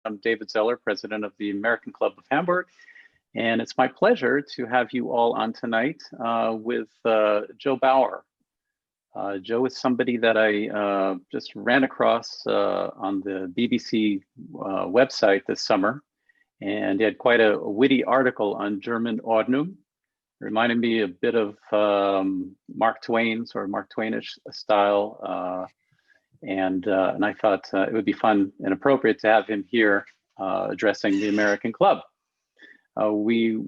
I'm David Zeller, president of the American Club of Hamburg, and it's my pleasure to have you all on tonight with Joe Baur. Joe is somebody that I just ran across on the BBC website this summer, and he had quite a witty article on German Ordnung. Reminded me a bit of Mark Twain's or Mark Twainish style. And I thought it would be fun and appropriate to have him here addressing the American Club. We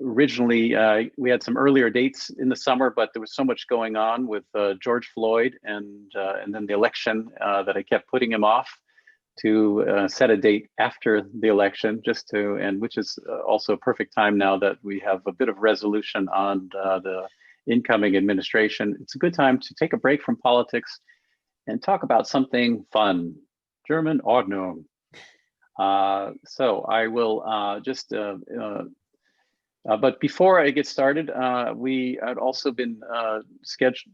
originally, we had some earlier dates in the summer, but there was so much going on with George Floyd and then the election that I kept putting him off to set a date after the election, and which is also a perfect time now that we have a bit of resolution on the incoming administration. It's a good time to take a break from politics and talk about something fun, German Ordnung. So I will but before I get started, we had also been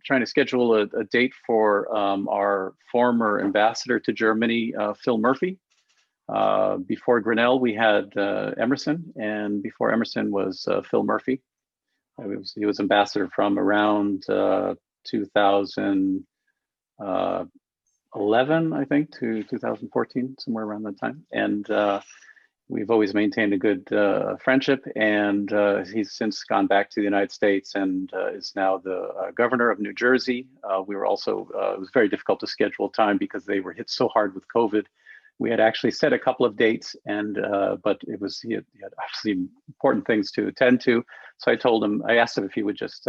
trying to schedule a date for our former ambassador to Germany, Phil Murphy. Before Grinnell, we had Emerson, and before Emerson was Phil Murphy. He was ambassador from around 2011, I think, to 2014, somewhere around that time. And we've always maintained a good friendship. And he's since gone back to the United States and is now the governor of New Jersey. We were also, it was very difficult to schedule time because they were hit so hard with COVID. We had actually set a couple of dates, and but he had obviously important things to attend to. So I asked him if he would just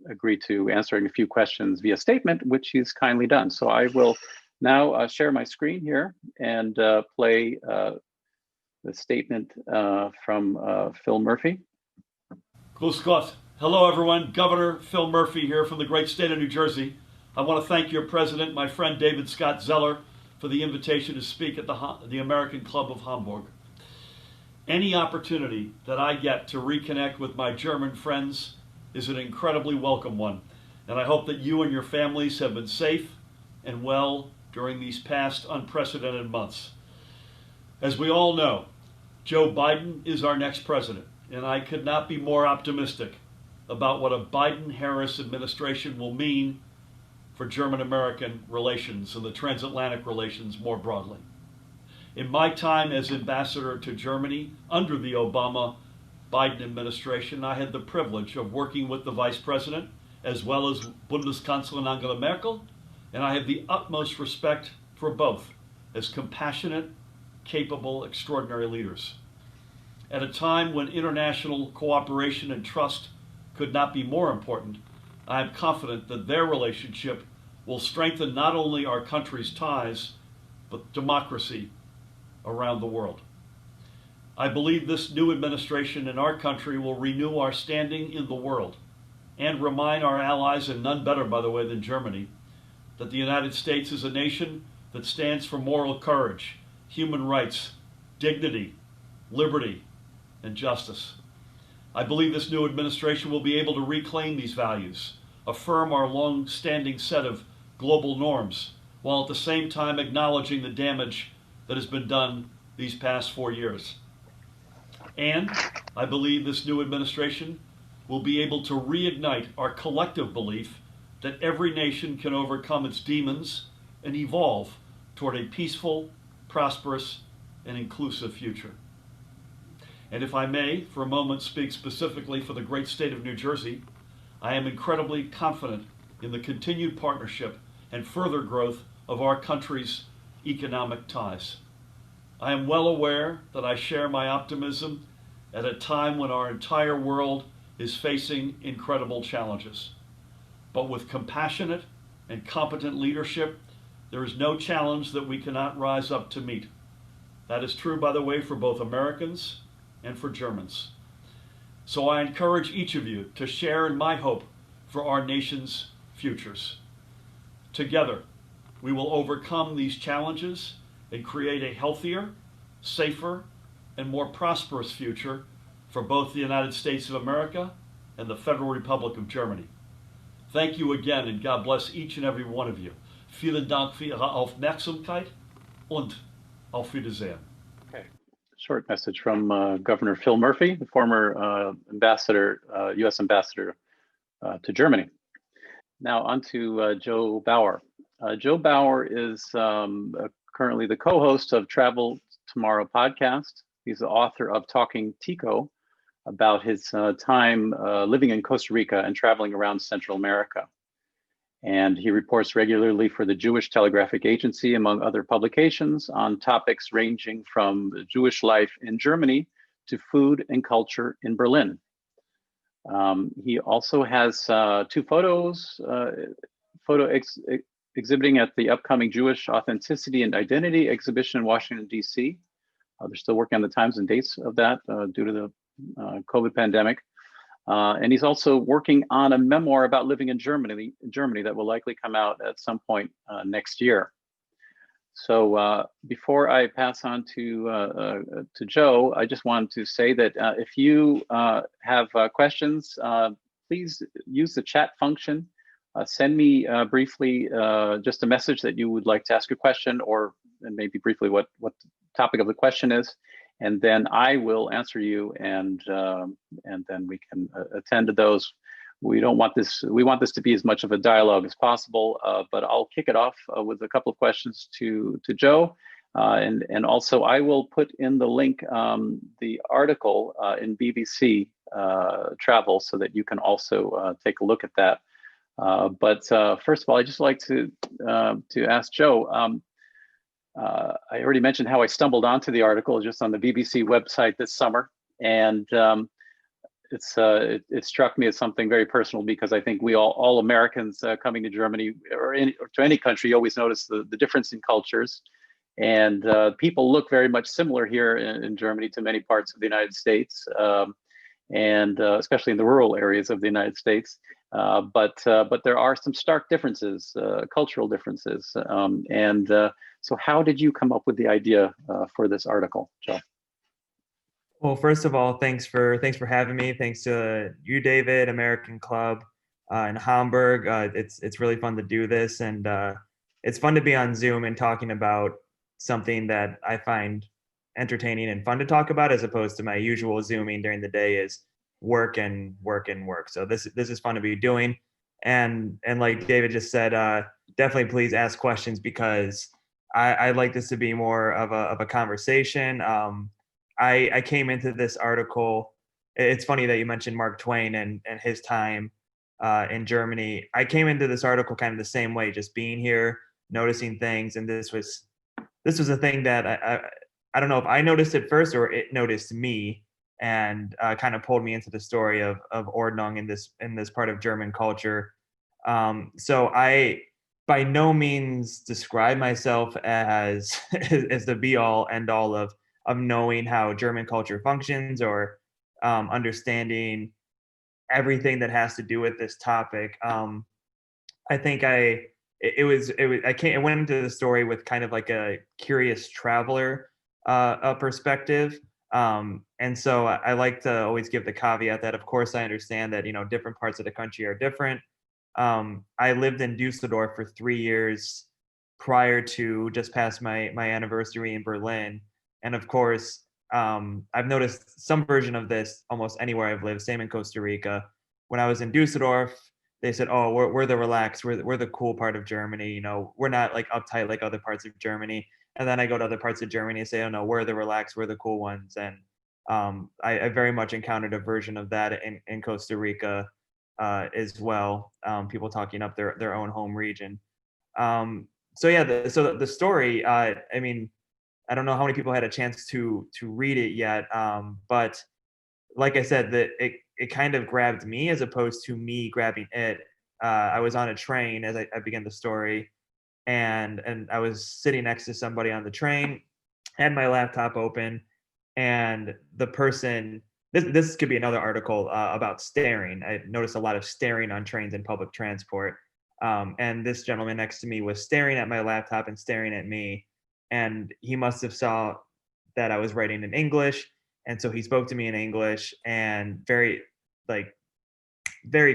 agree to answering a few questions via statement, which he's kindly done. So I will now share my screen here and play the statement from Phil Murphy. Grüß Gott. Hello, everyone. Governor Phil Murphy here from the great state of New Jersey. I want to thank your president, my friend David Scott Zeller, for the invitation to speak at the American Club of Hamburg. Any opportunity that I get to reconnect with my German friends is an incredibly welcome one, and I hope that you and your families have been safe and well during these past unprecedented months. As we all know, Joe Biden is our next president, and I could not be more optimistic about what a Biden-Harris administration will mean for German-American relations and the transatlantic relations more broadly. In my time as ambassador to Germany under the Obama-Biden administration, I had the privilege of working with the Vice President as well as Bundeskanzlerin Angela Merkel, and I have the utmost respect for both as compassionate, capable, extraordinary leaders. At a time when international cooperation and trust could not be more important, I am confident that their relationship will strengthen not only our country's ties, but democracy around the world. I believe this new administration in our country will renew our standing in the world and remind our allies, and none better, by the way, than Germany, that the United States is a nation that stands for moral courage, human rights, dignity, liberty, and justice. I believe this new administration will be able to reclaim these values, affirm our long-standing set of global norms, while at the same time acknowledging the damage that has been done these past 4 years. And I believe this new administration will be able to reignite our collective belief that every nation can overcome its demons and evolve toward a peaceful, prosperous, and inclusive future. And if I may, for a moment, speak specifically for the great state of New Jersey, I am incredibly confident in the continued partnership and further growth of our country's economic ties. I am well aware that I share my optimism at a time when our entire world is facing incredible challenges. But with compassionate and competent leadership, there is no challenge that we cannot rise up to meet. That is true, by the way, for both Americans and for Germans. So I encourage each of you to share in my hope for our nation's futures. Together, we will overcome these challenges and create a healthier, safer, and more prosperous future for both the United States of America and the Federal Republic of Germany. Thank you again, and God bless each and every one of you. Vielen Dank für Ihre Aufmerksamkeit und auf Wiedersehen. short message from Governor Phil Murphy, the former U.S. ambassador to Germany. Now on to Joe Baur. Joe Baur is currently the co-host of Travel Tomorrow podcast. He's the author of Talking Tico, about his time living in Costa Rica and traveling around Central America. And he reports regularly for the Jewish Telegraphic Agency, among other publications, on topics ranging from Jewish life in Germany to food and culture in Berlin. He also has two photos, exhibiting at the upcoming Jewish Authenticity and Identity exhibition in Washington, D.C. They're still working on the times and dates of that due to the COVID pandemic. And he's also working on a memoir about living in Germany that will likely come out at some point next year. So before I pass on to Joe, I just wanted to say that if you have questions, please use the chat function. Send me briefly just a message that you would like to ask a question, and maybe briefly what the topic of the question is, and then I will answer you, and then we can attend to those. We want this to be as much of a dialogue as possible, but I'll kick it off with a couple of questions to Joe, and also I will put in the link, the article in BBC Travel, so that you can also take a look at that. But first of all, I'd just like to ask Joe. I already mentioned how I stumbled onto the article just on the BBC website this summer, and it struck me as something very personal, because I think we all Americans coming to Germany or to any country always notice the difference in cultures, and people look very much similar here in Germany to many parts of the United States, and especially in the rural areas of the United States. But there are some stark differences, cultural differences. So how did you come up with the idea for this article, Joe? Well, first of all, thanks for having me. Thanks to you, David, American Club in Hamburg. It's really fun to do this, and it's fun to be on Zoom and talking about something that I find entertaining and fun to talk about, as opposed to my usual Zooming during the day is work and work and work. So this is fun to be doing, and like David just said, definitely please ask questions, because I like this to be more of a conversation. I came into this article. It's funny that you mentioned Mark Twain and his time in Germany. I came into this article kind of the same way, just being here, noticing things, and this was a thing that I don't know if I noticed it first or it noticed me, and kind of pulled me into the story of Ordnung in this part of German culture. So I by no means describe myself as the be all end all of knowing how German culture functions, or understanding everything that has to do with this topic. I think I went into the story with kind of like a curious traveler perspective. And so I like to always give the caveat that, of course, I understand that, different parts of the country are different. I lived in Düsseldorf for 3 years prior to just past my anniversary in Berlin. And of course, I've noticed some version of this almost anywhere I've lived, same in Costa Rica. When I was in Düsseldorf, they said, oh, we're the relaxed, we're the cool part of Germany. We're not like uptight like other parts of Germany. And then I go to other parts of Germany and say, oh no, we're the relaxed, we're the cool ones. And I very much encountered a version of that in Costa Rica as well. People talking up their own home region. So yeah, the story, I mean, I don't know how many people had a chance to read it yet, but like I said, that it kind of grabbed me as opposed to me grabbing it. I was on a train as I began the story, and I was sitting next to somebody on the train, had my laptop open, and the person. This could be another article about staring. I noticed a lot of staring on trains and public transport. And this gentleman next to me was staring at my laptop and staring at me. And he must have saw that I was writing in English. And so he spoke to me in English, and very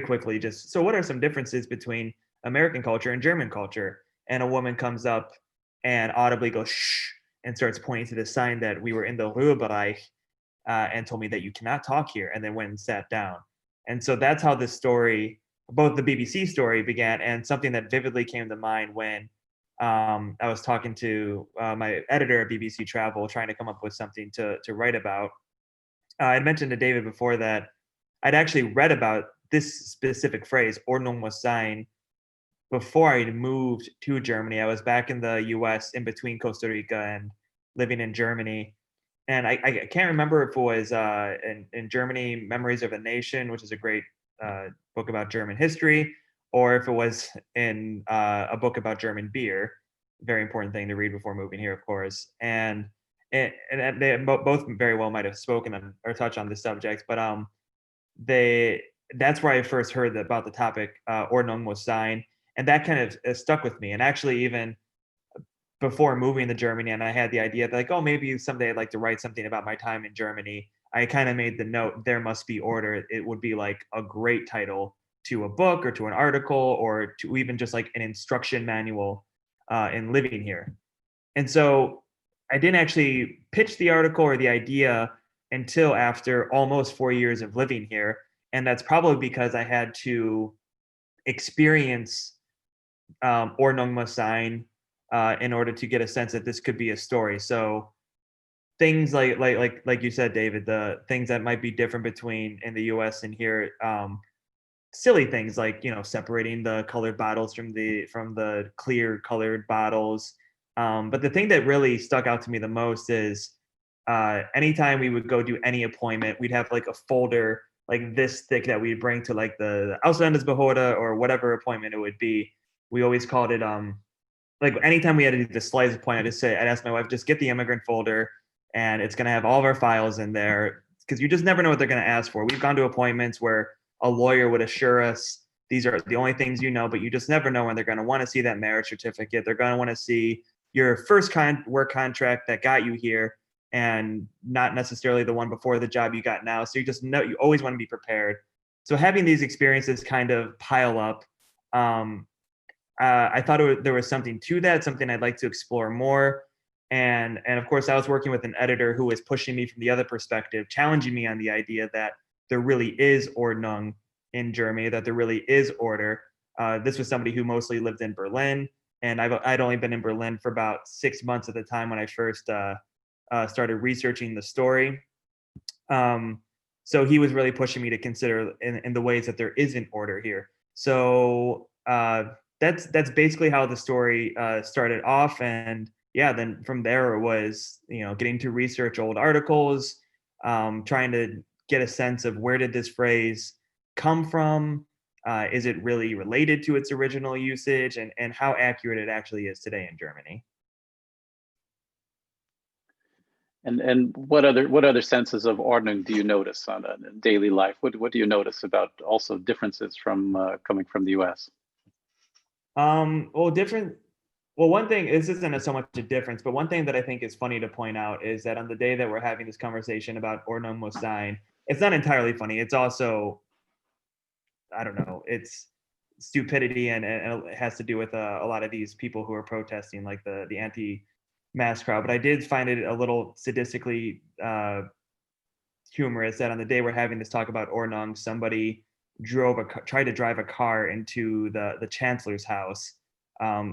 quickly just, so what are some differences between American culture and German culture? And a woman comes up and audibly goes, shh. and starts pointing to the sign that we were in the Ruhebereich, and told me that you cannot talk here, and then went and sat down. And so that's how this story, both the BBC story began, and something that vividly came to mind when I was talking to my editor at BBC Travel, trying to come up with something to write about. I mentioned to David before that I'd actually read about this specific phrase, Ordnung, muss sein, before I moved to Germany. I was back in the US in between Costa Rica and living in Germany. And I can't remember if it was in Germany, Memories of a Nation, which is a great book about German history, or if it was in a book about German beer. Very important thing to read before moving here, of course. And they both very well might have spoken on, or touched on this subject, but that's where I first heard about the topic, Ordnung, muss sein, and that kind of stuck with me. And actually, even before moving to Germany, and I had the idea that, like, oh, maybe someday I'd like to write something about my time in Germany, I kind of made the note, there must be order. It would be like a great title to a book or to an article or to even just like an instruction manual in living here. And so I didn't actually pitch the article or the idea until after almost 4 years of living here. And that's probably because I had to experience Ordnung, muss sein in order to get a sense that this could be a story. So things like you said, David, the things that might be different between in the US and here, silly things like, separating the colored bottles from the clear colored bottles. But the thing that really stuck out to me the most is anytime we would go do any appointment, we'd have like a folder like this thick that we'd bring to like the Ausländersbehörde or whatever appointment it would be. We always called it like anytime we had to do the slides appointment, I'd ask my wife, just get the immigrant folder, and it's gonna have all of our files in there, because you just never know what they're gonna ask for. We've gone to appointments where a lawyer would assure us these are the only things you know, but you just never know when they're gonna want to see that marriage certificate. They're gonna want to see your first work contract that got you here, and not necessarily the one before the job you got now. So you just know, you always want to be prepared. So having these experiences kind of pile up, I thought there was something to that, something I'd like to explore more. And of course, I was working with an editor who was pushing me from the other perspective, challenging me on the idea that there really is Ordnung in Germany, that there really is order. This was somebody who mostly lived in Berlin, and I'd only been in Berlin for about 6 months at the time when I first started researching the story. So he was really pushing me to consider in the ways that there isn't order here. So that's basically how the story started off. And yeah, then from there it was, getting to research old articles, trying to get a sense of where did this phrase come from? Is it really related to its original usage, and how accurate it actually is today in Germany? And what other senses of Ordnung do you notice on a daily life? What do you notice about also differences from coming from the US? Well, different. Well, one thing, this isn't so much a difference, but one thing that I think is funny to point out is that on the day that we're having this conversation about Ordnung, muss sein, it's not entirely funny. It's also, I don't know, it's stupidity, and it has to do with a lot of these people who are protesting, like the anti-mask crowd. But I did find it a little sadistically humorous that on the day we're having this talk about Ordnung, somebody tried to drive a car into the chancellor's house.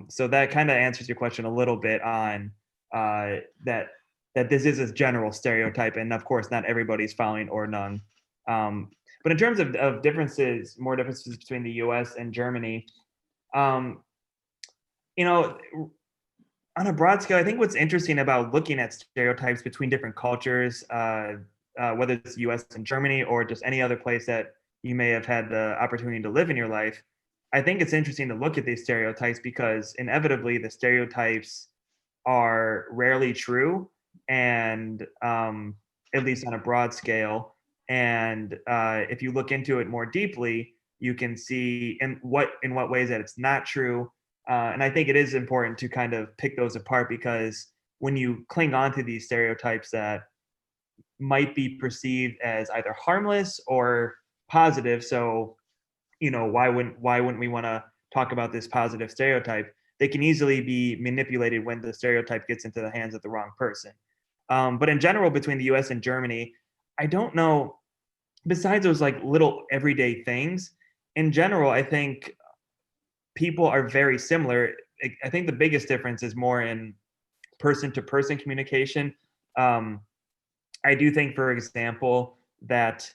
So that kind of answers your question a little bit on that this is a general stereotype, and of course not everybody's following Ordnung. But in terms of more differences between the U.S. and Germany, on a broad scale, I think what's interesting about looking at stereotypes between different cultures, whether it's U.S. and Germany or just any other place that you may have had the opportunity to live in your life, I think it's interesting to look at these stereotypes because inevitably the stereotypes are rarely true, and at least on a broad scale. And if you look into it more deeply, you can see in what ways that it's not true. And I think it is important to kind of pick those apart, because when you cling on to these stereotypes that might be perceived as either harmless or positive, so why wouldn't we want to talk about this positive stereotype? they can easily be manipulated when the stereotype gets into the hands of the wrong person. But in general, between the US and Germany, I don't know, besides those like little everyday things, in general, I think people are very similar. I think the biggest difference is more in person to person communication. Um, I do think, for example, that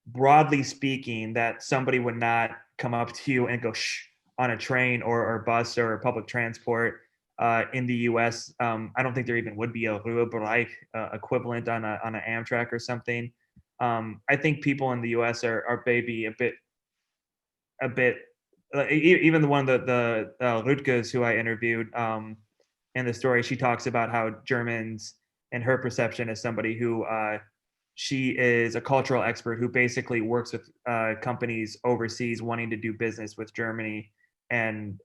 broadly speaking, that somebody would not come up to you and go shh on a train or bus or public transport. In the U.S., I don't think there even would be a Ruhebereich equivalent on an Amtrak or something. I think people in the U.S. are maybe a bit even the one the Rutgers who I interviewed in the story, she talks about how Germans and her perception as somebody who she is a cultural expert who basically works with companies overseas wanting to do business with Germany and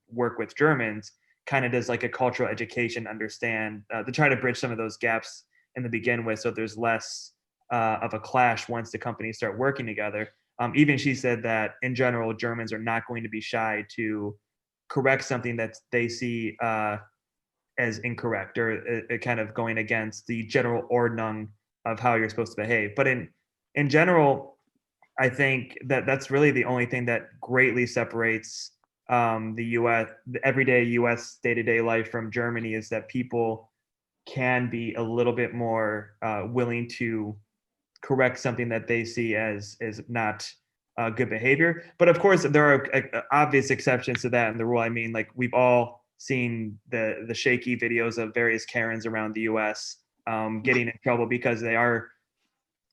work with Germans, kind of does like a cultural education, understand to try to bridge some of those gaps in the begin with, so there's less of a clash once the companies start working together. Even she said that in general, Germans are not going to be shy to correct something that they see as incorrect or kind of going against the general Ordnung of how you're supposed to behave. But in general, I think that that's really the only thing that greatly separates the U.S. the everyday U.S. day-to-day life from Germany, is that people can be a little bit more willing to correct something that they see as not good behavior. But of course, there are obvious exceptions to that in the rule. I mean, like we've all seen the shaky videos of various Karens around the U.S. Getting in trouble because they are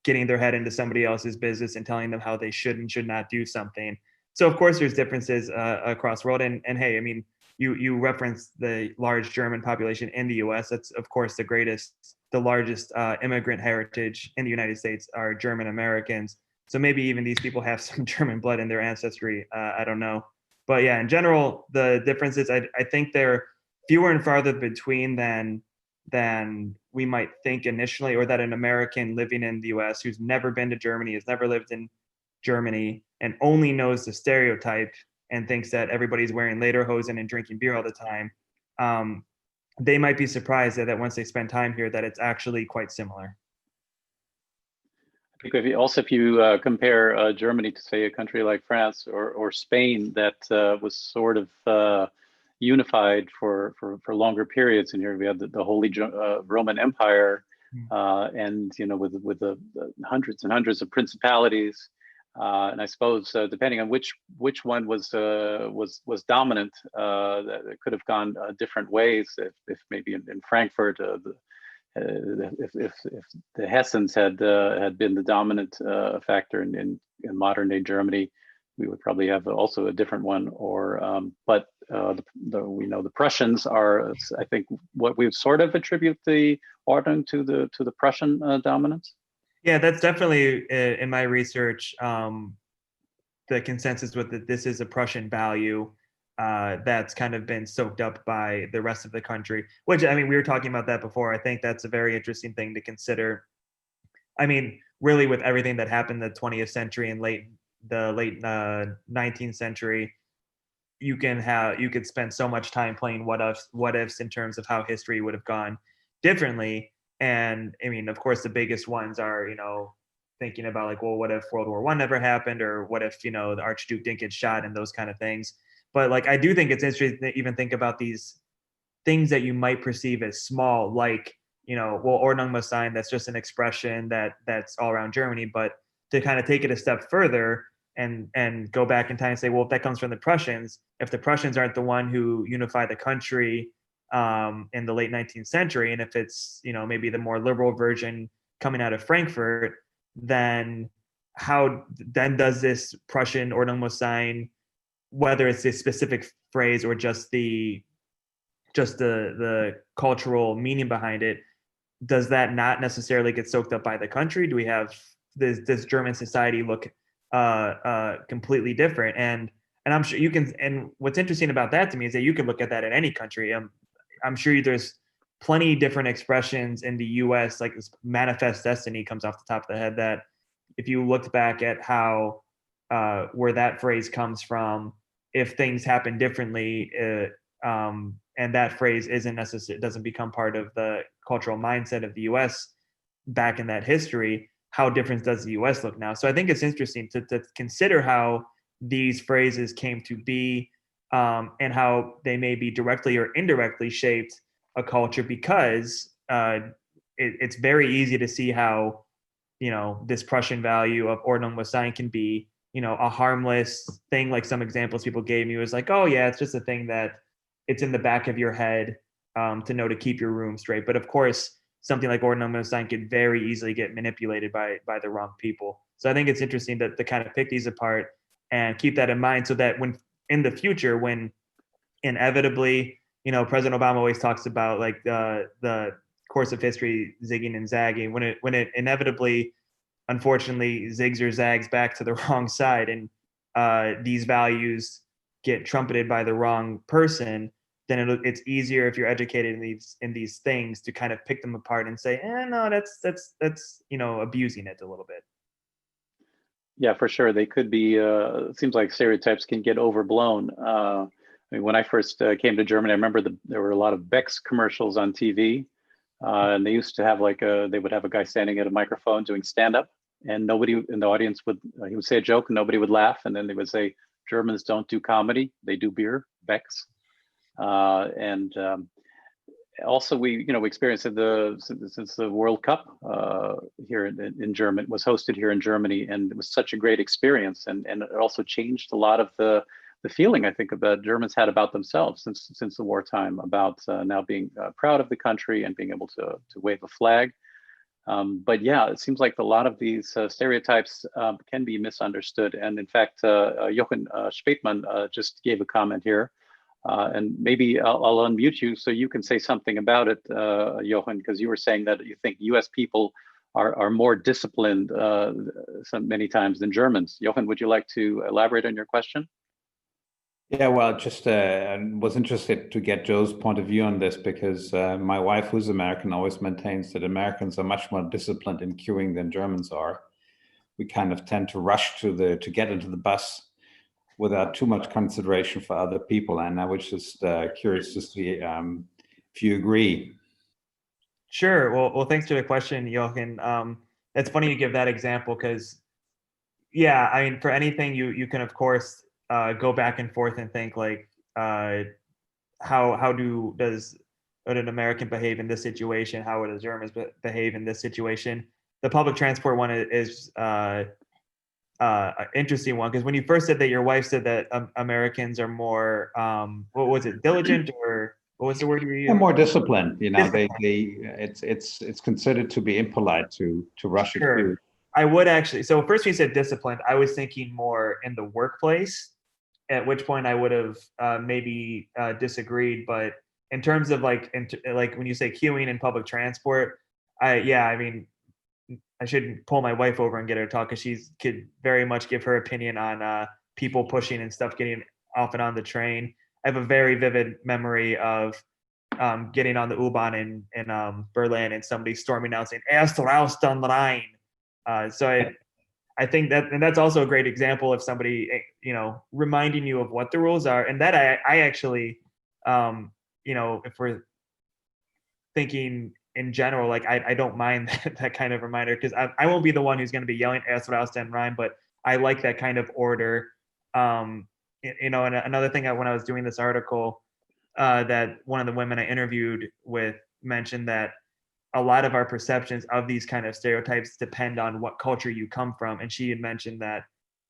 getting their head into somebody else's business and telling them how they should and should not do something. So of course, there's differences across the world. And hey, I mean, you referenced the large German population in the U.S. That's of course the largest immigrant heritage in the United States are German Americans. So maybe even these people have some German blood in their ancestry. I don't know. But yeah, in general, the differences, I think they're fewer and farther between than we might think initially, or that an American living in the US who's never been to Germany, has never lived in Germany, and only knows the stereotype and thinks that everybody's wearing lederhosen and drinking beer all the time. They might be surprised that once they spend time here, that it's actually quite similar. I think if you compare Germany to, say, a country like France or Spain that was sort of unified for longer periods, and here we have the Holy Roman Empire, and with the hundreds and hundreds of principalities, and I suppose depending on which one was dominant, that it could have gone different ways. If maybe in Frankfurt, if the Hessens had been the dominant factor in modern day Germany, we would probably have also a different one. Or but we know the Prussians are, I think, what we sort of attribute the Ordnung to the Prussian dominance. Yeah, that's definitely in my research the consensus with that this is a Prussian value that's kind of been soaked up by the rest of the country, which, I mean, we were talking about that before. I think that's a very interesting thing to consider. I mean, really, with everything that happened in the 20th century and late 19th century, you could spend so much time playing what ifs in terms of how history would have gone differently. And I mean, of course, the biggest ones are, thinking about like, well, what if World War I never happened, or what if, the Archduke didn't get shot, and those kind of things. But like, I do think it's interesting to even think about these things that you might perceive as small, like, well, Ordnung, muss sein, that's just an expression that's all around Germany. But to kind of take it a step further and go back in time and say, well, if that comes from the Prussians, if the Prussians aren't the one who unified the country in the late 19th century, and if it's, maybe the more liberal version coming out of Frankfurt, then how then does this Prussian Ordnung, muss sein, whether it's a specific phrase or just the cultural meaning behind it, does that not necessarily get soaked up by the country? Do we have this German society look completely different? And I'm sure you can. And what's interesting about that to me is that you can look at that in any country. I'm sure there's plenty different expressions in the U.S. Like this manifest destiny comes off the top of the head. That if you looked back at how where that phrase comes from, if things happen differently, and that phrase isn't necessary, doesn't become part of the cultural mindset of the US back in that history, how different does the US look now? So I think it's interesting to consider how these phrases came to be, and how they may be directly or indirectly shaped a culture, because it's very easy to see how, this Prussian value of Ordnung, muss, sein can be, a harmless thing. Like some examples people gave me was like, oh yeah, it's just a thing that it's in the back of your head, to know to keep your room straight. But of course, something like Ordnung, muss, sein could very easily get manipulated by the wrong people. So I think it's interesting to kind of pick these apart and keep that in mind, so that when in the future, when inevitably, President Obama always talks about like the course of history zigging and zagging, when it inevitably, unfortunately, zigs or zags back to the wrong side, and these values get trumpeted by the wrong person, then it's easier, if you're educated in these things, to kind of pick them apart and say, no, that's abusing it a little bit. Yeah, for sure. They could be, it seems like stereotypes can get overblown. I mean, when I first came to Germany, I remember there were a lot of Beck's commercials on TV. And they used to have they would have a guy standing at a microphone doing stand-up, and nobody in the audience he would say a joke and nobody would laugh. And then they would say, Germans don't do comedy, they do beer, Beck's. And also we experienced it since the World Cup here in Germany was hosted here in Germany, and it was such a great experience, and it also changed a lot of the feeling, I think, about Germans had about themselves since the wartime, about now being proud of the country and being able to wave a flag. But yeah, it seems like a lot of these stereotypes can be misunderstood. And in fact, Jochen Speetman just gave a comment here. And maybe I'll unmute you so you can say something about it, Jochen, because you were saying that you think US people are more disciplined many times than Germans. Jochen, would you like to elaborate on your question? Yeah, well, just was interested to get Joe's point of view on this, because my wife, who's American, always maintains that Americans are much more disciplined in queuing than Germans are. We kind of tend to rush to get into the bus without too much consideration for other people. And I was just curious to see if you agree. Sure. Well, thanks for the question, Jochen. It's funny you give that example, because, yeah, I mean, for anything, you can of course go back and forth and think like, does an American behave in this situation? How would a German behave in this situation? The public transport one is an interesting one, because when you first said that your wife said that Americans are more, what was it, diligent, or what was the word you were using? More disciplined. It's considered to be impolite to rush a queue. I would actually. So first, when you said disciplined, I was thinking more in the workplace, at which point I would have maybe disagreed. But in terms of like when you say queuing in public transport, I mean, I should pull my wife over and get her to talk, because she could very much give her opinion on people pushing and stuff getting off and on the train. I have a very vivid memory of getting on the U-Bahn in Berlin, and somebody storming out saying "Erst raus, dann rein." So I think that's also a great example of somebody, reminding you of what the rules are. And that I actually, if we're thinking in general, like I don't mind that kind of reminder, because I won't be the one who's going to be yelling "Erst raus, dann rein," but I like that kind of order. And another thing, when I was doing this article, that one of the women I interviewed with mentioned that a lot of our perceptions of these kind of stereotypes depend on what culture you come from. And she had mentioned that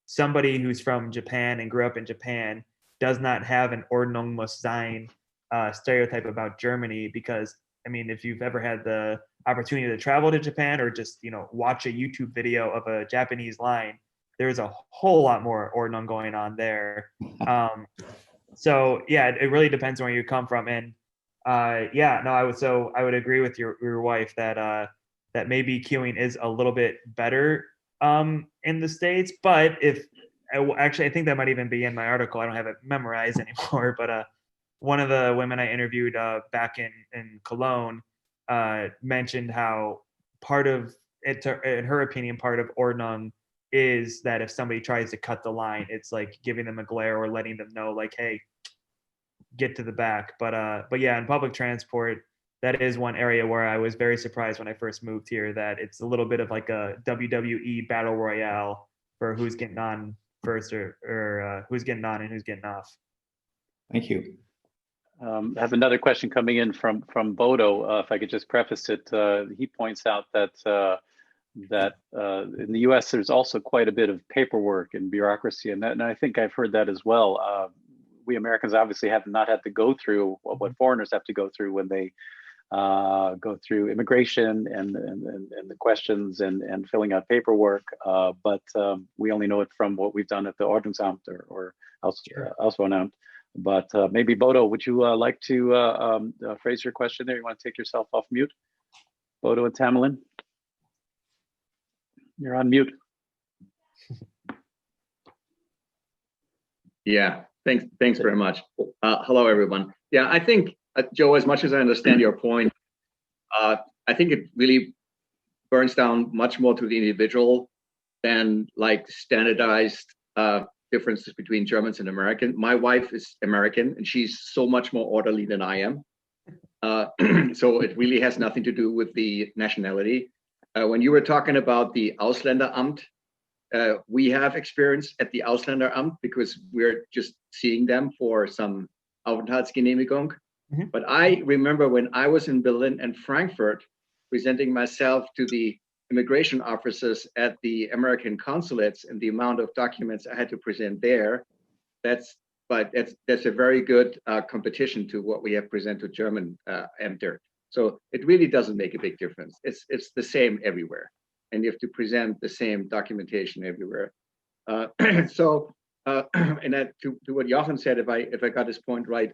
somebody who's from Japan and grew up in Japan does not have an Ordnung, muss, sein stereotype about Germany, because, I mean, if you've ever had the opportunity to travel to Japan, or just, watch a YouTube video of a Japanese line, there's a whole lot more Ordnung going on there. So yeah, it really depends on where you come from. And I would agree with your wife that that maybe queuing is a little bit better in the States. But I think that might even be in my article. I don't have it memorized anymore. But one of the women I interviewed back in Cologne mentioned how part of it, in her opinion, part of Ordnung is that if somebody tries to cut the line, it's like giving them a glare or letting them know, like, hey, get to the back. But yeah, in public transport, that is one area where I was very surprised when I first moved here, that it's a little bit of like a WWE battle royale for who's getting on first, or who's getting on and who's getting off. Thank you. I have another question coming in from Bodo. If I could just preface it, he points out that in the U.S. there's also quite a bit of paperwork and bureaucracy, and I think I've heard that as well. We Americans obviously have not had to go through what foreigners have to go through when they go through immigration and the questions and filling out paperwork. But we only know it from what we've done at the Ordnungsamt or Auswohnamt. But maybe Bodo, would you like to phrase your question there? You want to take yourself off mute? Bodo and Tamerlan? You're on mute. Yeah, thanks very much. Hello, everyone. Yeah, I think, Joe, as much as I understand your point, I think it really burns down much more to the individual than like standardized differences between Germans and Americans. My wife is American, and she's so much more orderly than I am. So it really has nothing to do with the nationality. When you were talking about the Ausländeramt, we have experience at the Ausländeramt because we're just seeing them for some Aufenthaltsgenehmigung. Mm-hmm. But I remember when I was in Berlin and Frankfurt, presenting myself to the immigration officers at the American consulates and the amount of documents I had to present there, that's a very good competition to what we have presented to German Ämter. So it really doesn't make a big difference. It's the same everywhere, and you have to present the same documentation everywhere. And that, to what Jochen said, if I got his point right,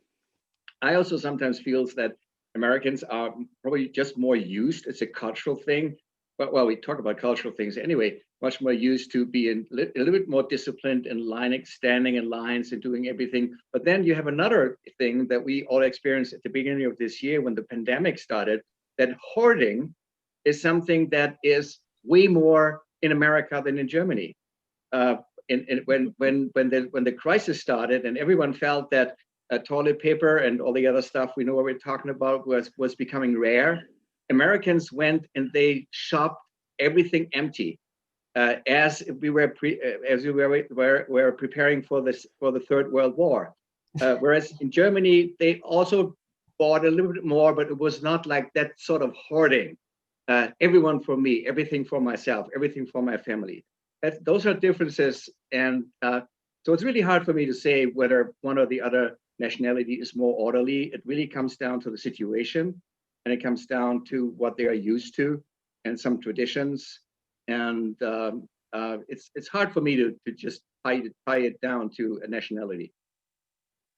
I also sometimes feel that Americans are probably just more used. It's a cultural thing. But well, we talk about cultural things anyway. Much more used to being a little bit more disciplined in standing in lines and doing everything. But then you have another thing that we all experienced at the beginning of this year when the pandemic started, that hoarding is something that is way more in America than in Germany. When the crisis started and everyone felt that toilet paper and all the other stuff we know what we're talking about was becoming rare, Americans went and they shopped everything empty. As we were preparing for the Third World War, whereas in Germany they also bought a little bit more, but it was not like that sort of hoarding. Everyone for me, everything for myself, everything for my family. Those are differences, and so it's really hard for me to say whether one or the other nationality is more orderly. It really comes down to the situation, and it comes down to what they are used to, and some traditions. And it's hard for me to just tie it down to a nationality.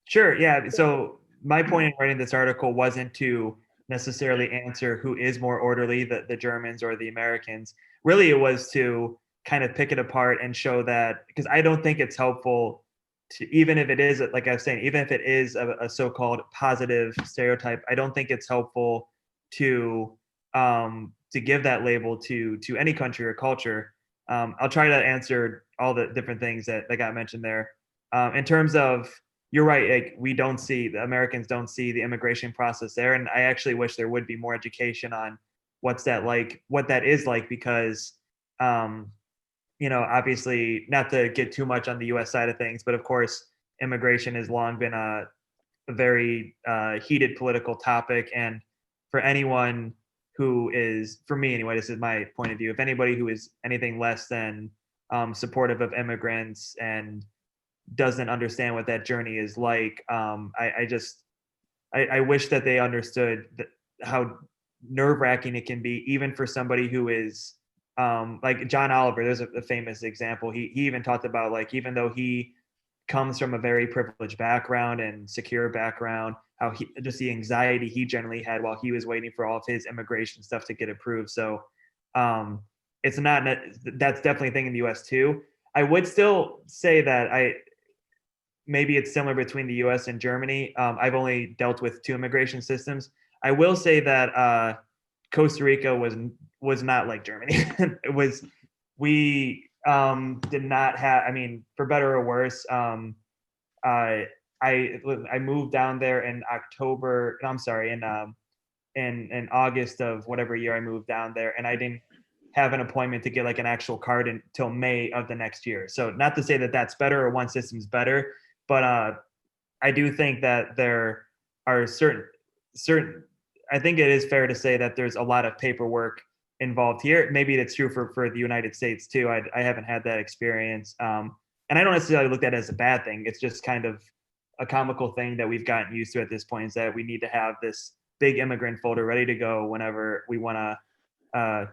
Sure, yeah. So my point in writing this article wasn't to necessarily answer who is more orderly, the Germans or the Americans. Really, it was to kind of pick it apart and show that, because I don't think it's helpful to, even if it is, like I was saying, even if it is a so-called positive stereotype, I don't think it's helpful to give that label to any country or culture. I'll try to answer all the different things that got mentioned there. In terms of, you're right, like the Americans don't see the immigration process there. And I actually wish there would be more education on what that is like, because, obviously not to get too much on the US side of things, but of course, immigration has long been a very heated political topic. And for anyone who is, for me anyway, this is my point of view, if anybody who is anything less than supportive of immigrants and doesn't understand what that journey is like, I wish that they understood how nerve-wracking it can be, even for somebody who is like John Oliver. There's a famous example. He even talked about, like, even though he comes from a very privileged background and secure background, how just the anxiety he generally had while he was waiting for all of his immigration stuff to get approved. So that's definitely a thing in the US too. I would still say that maybe it's similar between the US and Germany. I've only dealt with 2 immigration systems. I will say that Costa Rica was not like Germany. We did not have, I mean, for better or worse, I moved down there in October. No, I'm sorry, in August of whatever year I moved down there, and I didn't have an appointment to get like an actual card until May of the next year. So not to say that that's better or one system's better, but I do think that there are certain. I think it is fair to say that there's a lot of paperwork involved here. Maybe it's true for the United States too. I haven't had that experience, and I don't necessarily look at it as a bad thing. It's just kind of a comical thing that we've gotten used to at this point, is that we need to have this big immigrant folder ready to go whenever we want to,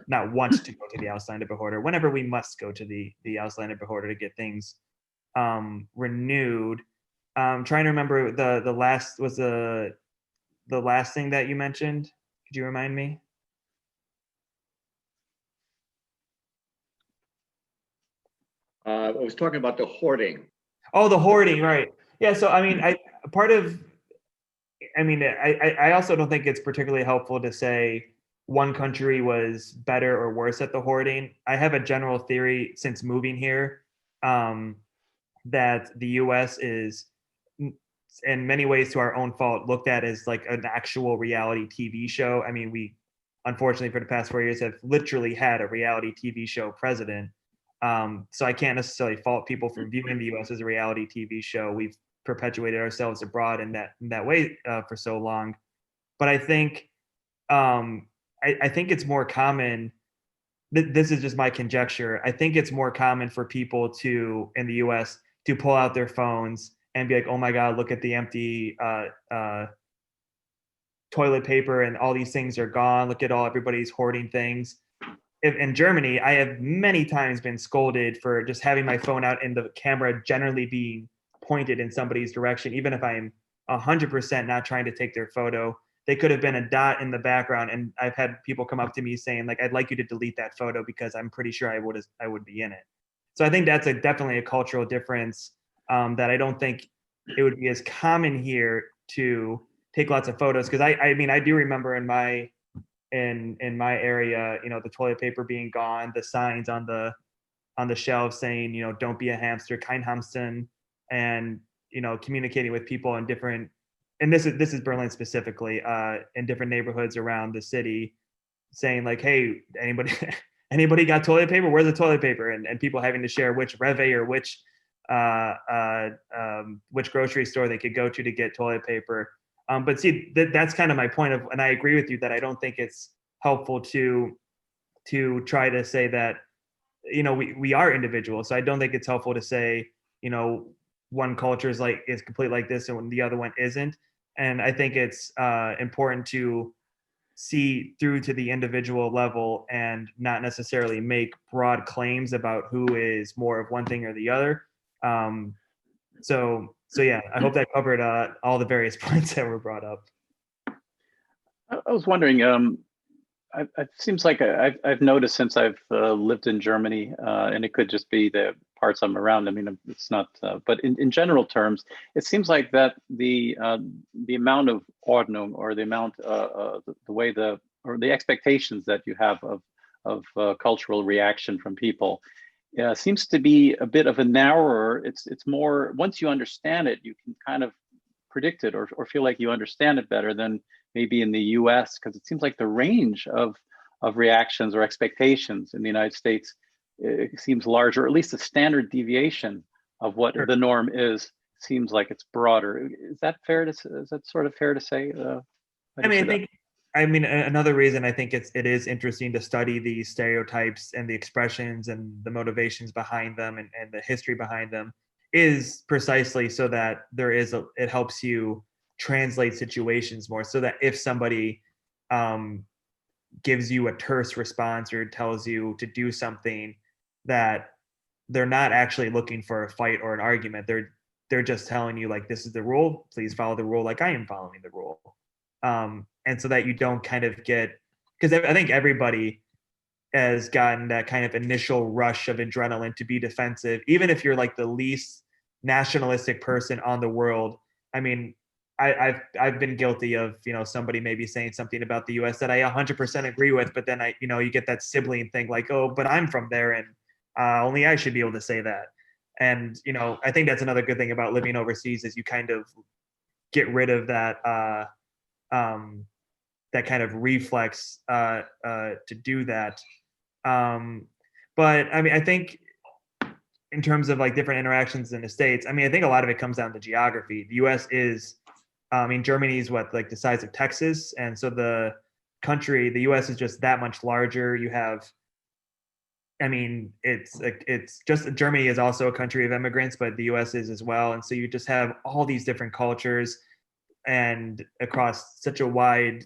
not want to go to the Ausländerbehörde, whenever we must go to the Ausländerbehörde to get things renewed. Trying to remember the last was the last thing that you mentioned. Could you remind me? I was talking about the hoarding. Oh, the hoarding, right? Yeah. So I mean, I also don't think it's particularly helpful to say one country was better or worse at the hoarding. I have a general theory since moving here, that the U.S. is, in many ways to our own fault, looked at as like an actual reality TV show. I mean, we unfortunately for the past 4 years have literally had a reality TV show president. So I can't necessarily fault people for viewing the U.S. as a reality TV show. We've perpetuated ourselves abroad in that way for so long. But I think I think it's more common. This is just my conjecture. I think it's more common for people in the U.S. to pull out their phones and be like, "Oh my God, look at the empty toilet paper, and all these things are gone. Look at everybody's hoarding things." In Germany, I have many times been scolded for just having my phone out and the camera generally being pointed in somebody's direction, even if I'm 100% not trying to take their photo. They could have been a dot in the background, and I've had people come up to me saying, like, "I'd like you to delete that photo because I'm pretty sure I would be in it." So I think that's definitely a cultural difference, that I don't think it would be as common here to take lots of photos. Because I mean, I do remember in my area, the toilet paper being gone, the signs on the shelves saying, "Don't be a hamster, kein Hamsten," and communicating with people in different, and this is Berlin specifically, in different neighborhoods around the city, saying like, "Hey, anybody got toilet paper? Where's the toilet paper?" And people having to share which Rewe or which grocery store they could go to get toilet paper. But see, that's kind of my point of, and I agree with you that I don't think it's helpful to try to say that, we are individuals. So I don't think it's helpful to say, one culture is complete like this and the other one isn't. And I think it's important to see through to the individual level and not necessarily make broad claims about who is more of one thing or the other. So yeah, I hope that covered all the various points that were brought up. I was wondering, it seems like I've noticed since I've lived in Germany, and it could just be the parts I'm around. I mean, it's not, but in general terms, it seems like that the amount of Ordnung, or the amount, the way or the expectations that you have of cultural reaction from people, seems to be a bit of a narrower. It's more, once you understand it, you can kind of predict it or feel like you understand it better than maybe in the US, because it seems like the range of reactions or expectations in the United States, it seems larger, or at least the standard deviation of what the norm is seems like it's broader. Is that sort of fair to say? I mean, another reason I think it is interesting to study these stereotypes and the expressions and the motivations behind them and the history behind them is precisely so that it helps you translate situations more, so that if somebody gives you a terse response or tells you to do something, that they're not actually looking for a fight or an argument. They're just telling you, like, this is the rule, please follow the rule like I am following the rule. And so that you don't kind of get, because I think everybody has gotten that kind of initial rush of adrenaline to be defensive, even if you're like the least nationalistic person on the world. I mean, I've been guilty of, somebody maybe saying something about the US that I 100% agree with, but then you get that sibling thing like, "Oh, but I'm from there and only I should be able to say that." And I think that's another good thing about living overseas is you kind of get rid of that that kind of reflex to do that. But I mean, I think in terms of like different interactions in the States, I mean, I think a lot of it comes down to geography. The U.S. is, I mean, Germany is what, like the size of Texas, and so the U.S. is just that much larger. You have, I mean, it's just Germany is also a country of immigrants, but the U.S. is as well, and so you just have all these different cultures, and across such a wide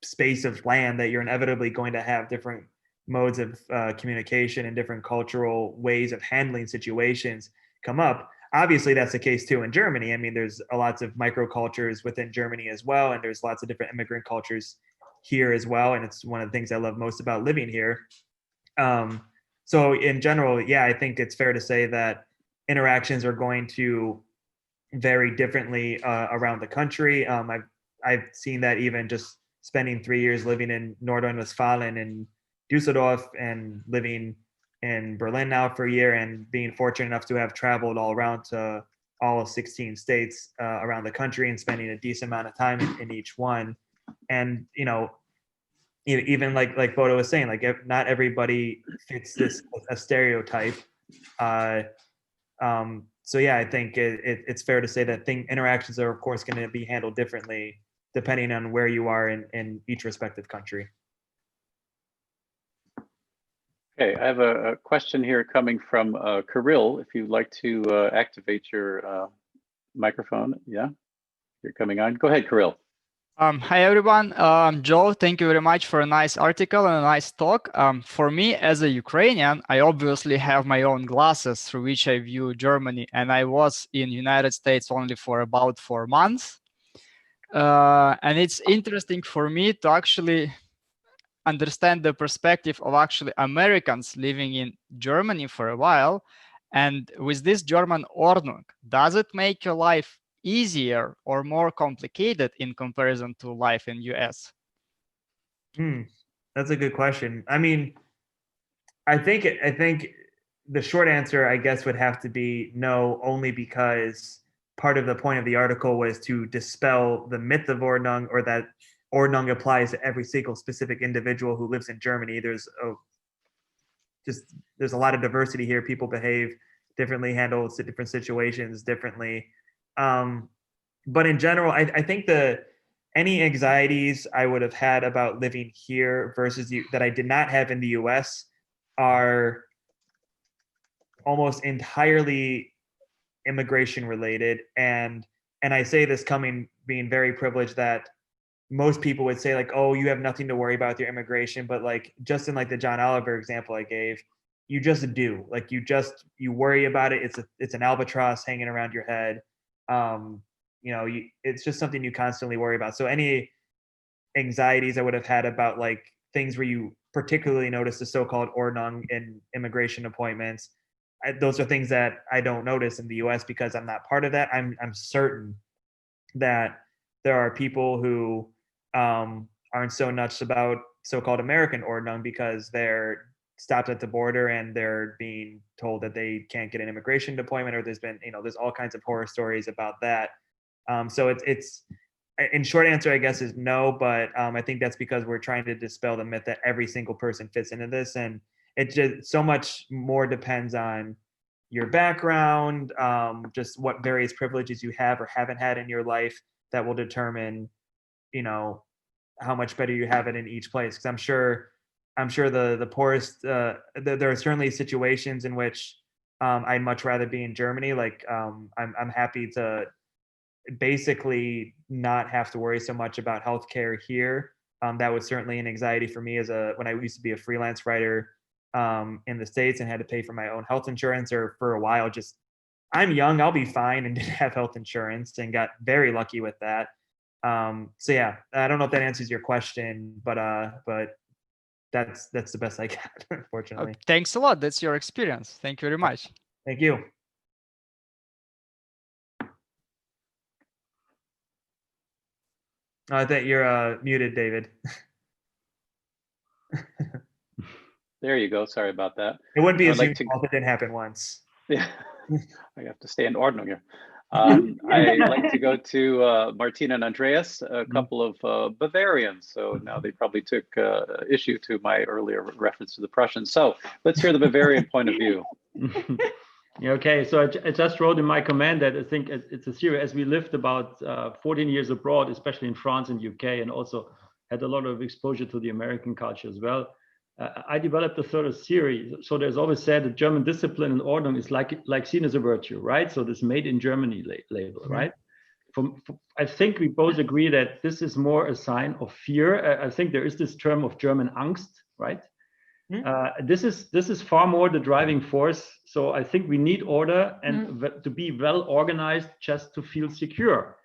space of land that you're inevitably going to have different modes of communication and different cultural ways of handling situations come up. Obviously, that's the case too in Germany. I mean, there's lots of microcultures within Germany as well, and there's lots of different immigrant cultures here as well. And it's one of the things I love most about living here. So in general, yeah, I think it's fair to say that interactions are going to vary differently around the country. I've seen that even just spending 3 years living in Northern Westfalen and Düsseldorf and living in Berlin now for a year and being fortunate enough to have traveled all around to all 16 states around the country and spending a decent amount of time in each one. And, even like Bodo was saying, like not everybody fits this a stereotype. So yeah, I think it's fair to say that interactions are of course going to be handled differently depending on where you are in each respective country. Okay, I have a question here coming from Kirill. If you'd like to activate your microphone, yeah, you're coming on. Go ahead, Kirill. Hi everyone, Joe, thank you very much for a nice article and a nice talk. For me, as a Ukrainian, I obviously have my own glasses through which I view Germany, and I was in United States only for about 4 months. And it's interesting for me to actually understand the perspective of actually Americans living in Germany for a while. And with this German Ordnung, does it make your life easier or more complicated in comparison to life in US? That's a good question. I mean, I think the short answer, I guess, would have to be no, only because part of the point of the article was to dispel the myth of Ordnung, or that Ordnung applies to every single specific individual who lives in Germany. There's a lot of diversity here. People behave differently, handle different situations differently. But in general, I think any anxieties I would have had about living here versus that I did not have in the US are almost entirely immigration related. And I say this being very privileged, that most people would say like, oh, you have nothing to worry about with your immigration. But like, just in like the John Oliver example I gave, you just do. Like you worry about it. It's an albatross hanging around your head. It's just something you constantly worry about. So any anxieties I would have had about like things where you particularly notice the so-called Ordnung in immigration appointments, those are things that I don't notice in the US because I'm not part of that. I'm certain that there are people who aren't so nuts about so-called American Ordnung because they're stopped at the border and they're being told that they can't get an immigration appointment, or there's all kinds of horror stories about that. So it's in short answer, I guess, is no, but I think that's because we're trying to dispel the myth that every single person fits into this, and it just so much more depends on your background, just what various privileges you have or haven't had in your life that will determine, how much better you have it in each place. Because I'm sure the poorest, there are certainly situations in which I'd much rather be in Germany. Like I'm happy to basically not have to worry so much about healthcare here. That was certainly an anxiety for me when I used to be a freelance writer in the States and had to pay for my own health insurance, or for a while, just I'm young, I'll be fine, and didn't have health insurance and got very lucky with that. So yeah, I don't know if that answers your question, but that's the best I got, unfortunately. Thanks a lot. That's your experience. Thank you very much. Thank you. I think you're muted, David. There you go. Sorry about that. It wouldn't be I'd as like usual if it didn't happen once. Yeah, I have to stay in Ordnung here. I like to go to Martina and Andreas, a couple of Bavarians. So now they probably took issue to my earlier reference to the Prussians. So let's hear the Bavarian point of view. Yeah, okay, so I just wrote in my comment that I think it's a series, as we lived about 14 years abroad, especially in France and UK, and also had a lot of exposure to the American culture as well. I developed a sort of series. So there's always said that German discipline and Ordnung is like seen as a virtue, right? So this made in Germany label, right? I think we both agree that this is more a sign of fear. I think there is this term of German Angst, right? This is far more the driving force. So I think we need order and to be well organized just to feel secure.